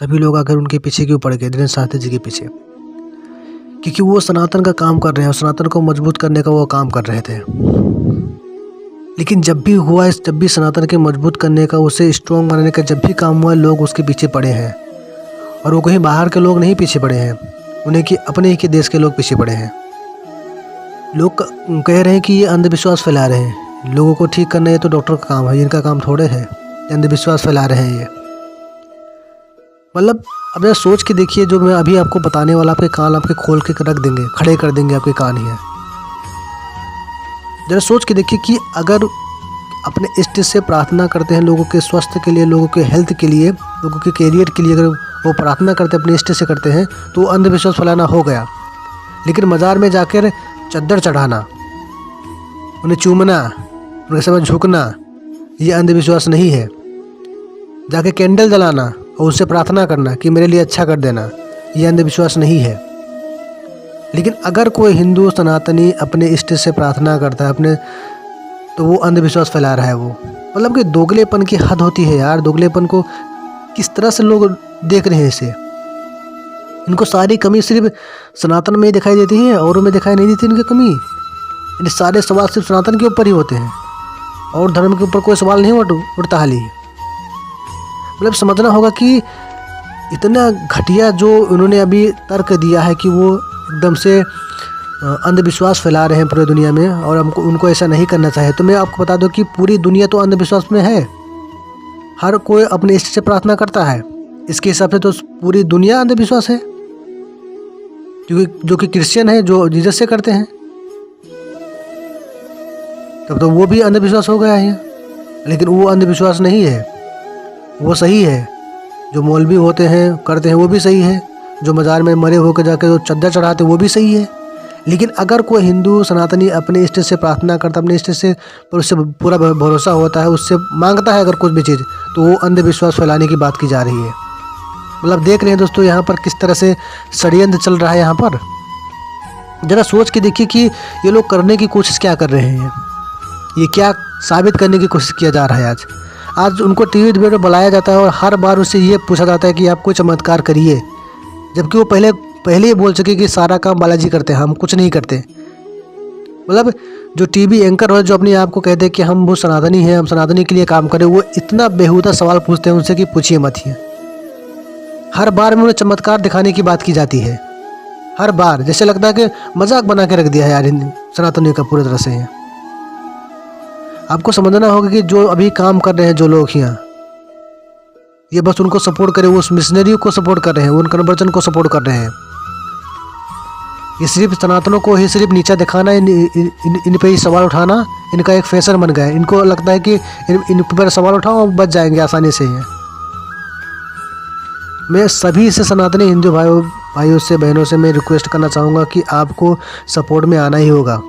सभी लोग आकर उनके पीछे क्यों पड़ गए, दिनेश शास्त्री जी के पीछे? क्योंकि वो सनातन का काम कर रहे हैं और सनातन को मजबूत करने का वो काम कर रहे थे। लेकिन जब भी सनातन के मजबूत करने का, उसे स्ट्रॉन्ग बनाने का जब भी काम हुआ, लोग उसके पीछे पड़े हैं। और वो कहीं बाहर के लोग नहीं पीछे पड़े हैं, उन्हें कि अपने ही के देश के लोग पीछे पड़े हैं। लोग कह रहे हैं कि ये अंधविश्वास फैला रहे हैं। लोगों को ठीक करना ये तो डॉक्टर का काम है, इनका काम थोड़े है। अंधविश्वास फैला रहे हैं ये। मतलब अब जरा सोच के देखिए, जो मैं अभी आपको बताने वाला, आपके कान आपके खोल के रख देंगे, खड़े कर देंगे आपके कान ही है। जरा सोच के देखिए कि अगर अपने इष्ट से प्रार्थना करते हैं, लोगों के स्वास्थ्य के लिए, लोगों के हेल्थ के लिए, लोगों के कैरियर के लिए, अगर वो प्रार्थना करते हैं, अपने इष्ट से करते हैं, तो अंधविश्वास फैलाना हो गया। लेकिन मज़ार में जाकर चद्दर चढ़ाना, उन्हें चूमना, उनके समय झुकना, ये अंधविश्वास नहीं है। जाके कैंडल जलाना और उससे प्रार्थना करना कि मेरे लिए अच्छा कर देना, ये अंधविश्वास नहीं है। लेकिन अगर कोई हिंदू सनातनी अपने इष्ट से प्रार्थना करता है अपने, तो वो अंधविश्वास फैला रहा है वो। मतलब कि दोगलेपन की हद होती है यार। दोगलेपन को किस तरह से लोग देख रहे हैं इसे। इनको सारी कमी सिर्फ सनातन में ही दिखाई देती है, औरों में दिखाई नहीं देती इनकी कमी। इन सारे सवाल सिर्फ सनातन के ऊपर ही होते हैं और धर्म के ऊपर कोई सवाल नहीं उठता हाल ही। मतलब समझना होगा कि इतना घटिया जो उन्होंने अभी तर्क दिया है कि वो एकदम से अंधविश्वास फैला रहे हैं पूरी दुनिया में, और हमको उनको ऐसा नहीं करना चाहिए। तो मैं आपको बता दूं कि पूरी दुनिया तो अंधविश्वास में है। हर कोई अपने इष्ट से प्रार्थना करता है। इसके हिसाब से तो पूरी दुनिया अंधविश्वास है, क्योंकि जो कि क्रिश्चियन है, जो जीसस से करते हैं, तब तो वो भी अंधविश्वास हो गया है। लेकिन वो अंधविश्वास नहीं है, वो सही है। जो मौलवी होते हैं, करते हैं, वो भी सही है। जो मज़ार में मरे होकर जाकर जो चद्दर चढ़ाते वो भी सही है। लेकिन अगर कोई हिंदू सनातनी अपने इष्ट से प्रार्थना करता, अपने इष्ट से पर उससे पूरा भरोसा होता है, उससे मांगता है अगर कुछ भी चीज़, तो वो अंधविश्वास फैलाने की बात की जा रही है। मतलब देख रहे हैं दोस्तों यहाँ पर किस तरह से षड्यंत्र चल रहा है। यहाँ पर ज़रा सोच के देखिए कि ये लोग करने की कोशिश क्या कर रहे हैं, ये क्या साबित करने की कोशिश किया जा रहा है। आज उनको टीवी डिबेट में बुलाया जाता है और हर बार उससे ये पूछा जाता है कि आप कोई चमत्कार करिए, जबकि वो पहले ही बोल सके कि सारा काम बालाजी करते हैं, हम कुछ नहीं करते। मतलब जो टीवी एंकर हो, जो अपने आप को कहते हैं कि हम वो सनातनी हैं, हम सनातनी के लिए काम करें, वो इतना बेहुदा सवाल पूछते हैं उनसे कि पूछिए मत ही। हर बार में उन्हें चमत्कार दिखाने की बात की जाती है। हर बार जैसे लगता है कि मजाक बना के रख दिया है यार सनातनियों का पूरी तरह से है। आपको समझना होगा कि जो अभी काम कर रहे हैं जो लोग यहाँ, ये बस उनको सपोर्ट करें, वो उस मिशनरी को सपोर्ट कर रहे हैं, उन कन्वर्जन को सपोर्ट कर रहे हैं। ये सिर्फ सनातनों को ही सिर्फ नीचा दिखाना, इन पे ही सवाल उठाना इनका एक फैशन बन गया है। इनको लगता है कि इन पर सवाल उठाओ और बच जाएंगे आसानी से ही। मैं सभी से सनातनी हिंदू भाइयों से, बहनों से मैं रिक्वेस्ट करना चाहूँगा कि आपको सपोर्ट में आना ही होगा।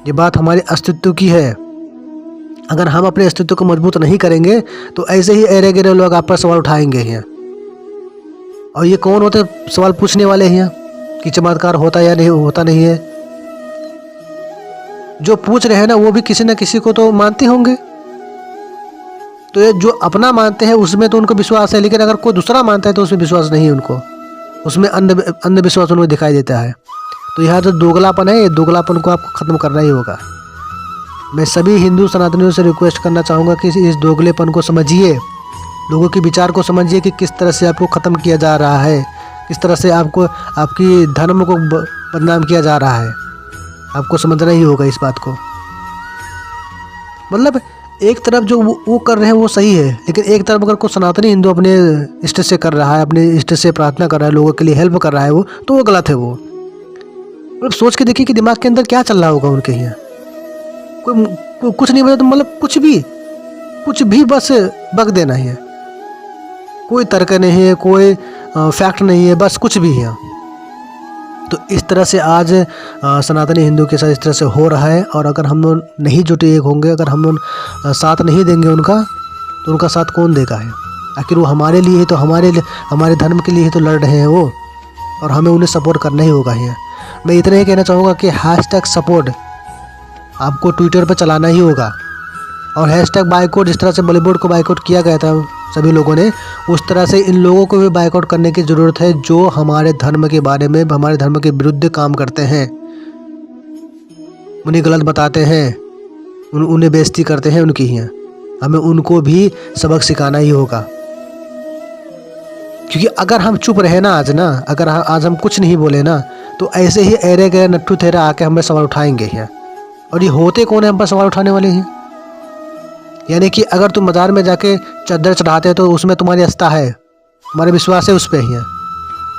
ये बात हमारे अस्तित्व की है। अगर हम अपने अस्तित्व को मजबूत नहीं करेंगे तो ऐसे ही एरे गिरे लोग आप पर सवाल उठाएंगे यहाँ। और ये कौन होते सवाल पूछने वाले हैं कि चमत्कार होता या नहीं होता नहीं है? जो पूछ रहे हैं ना, वो भी किसी न किसी को तो मानते होंगे। तो ये जो अपना मानते हैं उसमें तो उनको विश्वास है, लेकिन अगर कोई दूसरा मानता है तो उसमें विश्वास नहीं है उनको, उसमें अंधविश्वास उनको दिखाई देता है। तो यह जो दोगलापन है, ये दोगलापन को आपको ख़त्म करना ही होगा। मैं सभी हिंदू सनातनियों से रिक्वेस्ट करना चाहूँगा कि इस दोगलेपन को समझिए, लोगों के विचार को समझिए कि किस तरह से आपको ख़त्म किया जा रहा है, किस तरह से आपको आपकी धर्म को बदनाम किया जा रहा है। आपको समझना ही होगा इस बात को। मतलब एक तरफ जो वो कर रहे हैं वो सही है, लेकिन एक तरफ अगर कोई सनातनी हिंदू अपने इष्ट से कर रहा है, अपने इष्ट से प्रार्थना कर रहा है, लोगों के लिए हेल्प कर रहा है, वो तो वो गलत है। वो मतलब सोच के देखिए कि दिमाग के अंदर क्या चल रहा होगा उनके यहाँ। कोई कुछ नहीं बता तो मतलब कुछ भी बस बक देना ही है। कोई तर्क नहीं है, कोई फैक्ट नहीं है, बस कुछ भी है। तो इस तरह से आज सनातनी हिंदू के साथ इस तरह से हो रहा है। और अगर हम लोग नहीं जुटे एक होंगे, अगर हम लोग साथ नहीं देंगे उनका, तो उनका साथ कौन देगा है? आखिर वो हमारे लिए ही तो, हमारे धर्म के लिए ही तो लड़ रहे हैं वो, और हमें उन्हें सपोर्ट करना ही होगा है। मैं इतना ही कहना चाहूँगा कि #सपोर्ट आपको ट्विटर पर चलाना ही होगा, और #बाइकआउट, जिस तरह से बॉलीवुड को बाइकआउट किया गया था सभी लोगों ने, उस तरह से इन लोगों को भी बायकॉट करने की ज़रूरत है जो हमारे धर्म के बारे में, हमारे धर्म के विरुद्ध काम करते हैं, उन्हें गलत बताते हैं, उन्हें बेइज्जती करते हैं उनकी ही। हमें उनको भी सबक सिखाना ही होगा, क्योंकि अगर हम चुप रहे ना अगर आज हम कुछ नहीं बोले ना, तो ऐसे ही एरे गए नट्ठू थेरा आके हमें सवाल उठाएंगे हैं। और ये होते कौन है हम पर सवाल उठाने वाले हैं? यानी कि अगर तुम मज़ार में जाके चद्दर चढ़ाते हो तो उसमें तुम्हारी आस्था है, तुम्हारे विश्वास है उस पर ही है,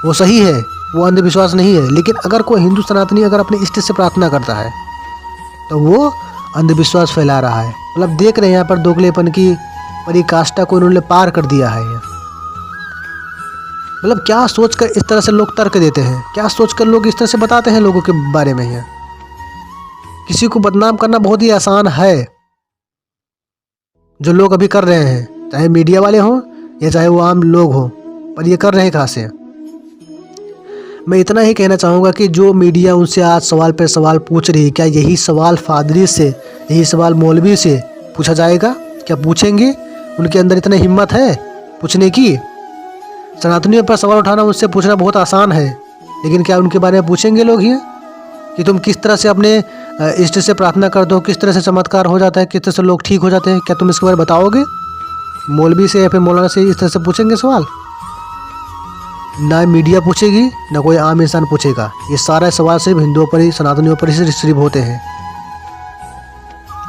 वो सही है, वो अंधविश्वास नहीं है। लेकिन अगर कोई हिंदू सनातनी अगर अपने इष्ट से प्रार्थना करता है तो वो अंधविश्वास फैला रहा है। मतलब देख रहे हैं यहाँ पर दोगलेपन की परिकाष्ठा को उन्होंने पार कर दिया है। मतलब क्या सोचकर इस तरह से लोग तर्क देते हैं, क्या सोचकर लोग इस तरह से बताते हैं लोगों के बारे में है। किसी को बदनाम करना बहुत ही आसान है, जो लोग अभी कर रहे हैं, चाहे मीडिया वाले हों या चाहे वो आम लोग हों, पर ये कर रहे हैं कहाँ से? मैं इतना ही कहना चाहूँगा कि जो मीडिया उनसे आज सवाल पर सवाल पूछ रही है, क्या यही सवाल फादरी से, यही सवाल मौलवी से पूछा जाएगा? क्या पूछेंगे? उनके अंदर इतनी हिम्मत है पूछने की? सनातनियों पर सवाल उठाना उनसे पूछना बहुत आसान है, लेकिन क्या उनके बारे में पूछेंगे लोग ये कि तुम किस तरह से अपने इष्ट से प्रार्थना करते हो, किस तरह से चमत्कार हो जाता है, किस तरह से लोग ठीक हो जाते हैं? क्या तुम इसके बारे में बताओगे? मौलवी से या फिर मौलाना से इस तरह से पूछेंगे सवाल? ना मीडिया पूछेगी, ना कोई आम इंसान पूछेगा। ये सारा सवाल सिर्फ हिंदुओं पर ही, सनातनियों पर ही सिर्फ होते हैं।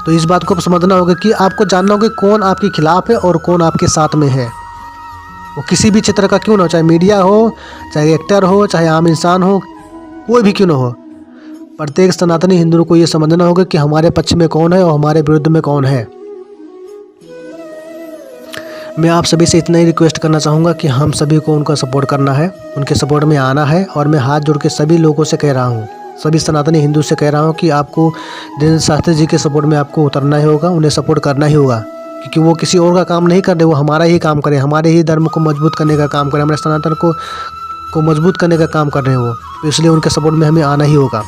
तो इस बात को समझना होगा कि आपको जानना होगा कौन आपके खिलाफ है और कौन आपके साथ में है। वो किसी भी क्षेत्र का क्यों ना हो, चाहे मीडिया हो, चाहे एक्टर हो, चाहे आम इंसान हो, कोई भी क्यों ना हो, प्रत्येक सनातनी हिंदुओं को ये समझना होगा कि हमारे पक्ष में कौन है और हमारे विरुद्ध में कौन है। मैं आप सभी से इतना ही रिक्वेस्ट करना चाहूँगा कि हम सभी को उनका सपोर्ट करना है, उनके सपोर्ट में आना है। और मैं हाथ जोड़ के सभी लोगों से कह रहा हूँ, सभी सनातनी हिंदू से कह रहा हूँ कि आपको देवेंद्र शास्त्री जी के सपोर्ट में आपको उतरना ही होगा, उन्हें सपोर्ट करना ही होगा। क्योंकि वो किसी और का काम नहीं कर रहे, वो हमारा ही काम करें, हमारे ही धर्म को मजबूत करने का काम करें, हमारे सनातन को मजबूत करने का काम कर रहे हैं वो। तो इसलिए उनके सपोर्ट में हमें आना ही होगा।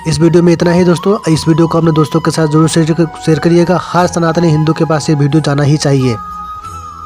इस वीडियो में इतना ही दोस्तों। इस वीडियो को अपने दोस्तों के साथ जरूर शेयर करिएगा। हर सनातनी हिंदू के पास ये वीडियो जाना ही चाहिए।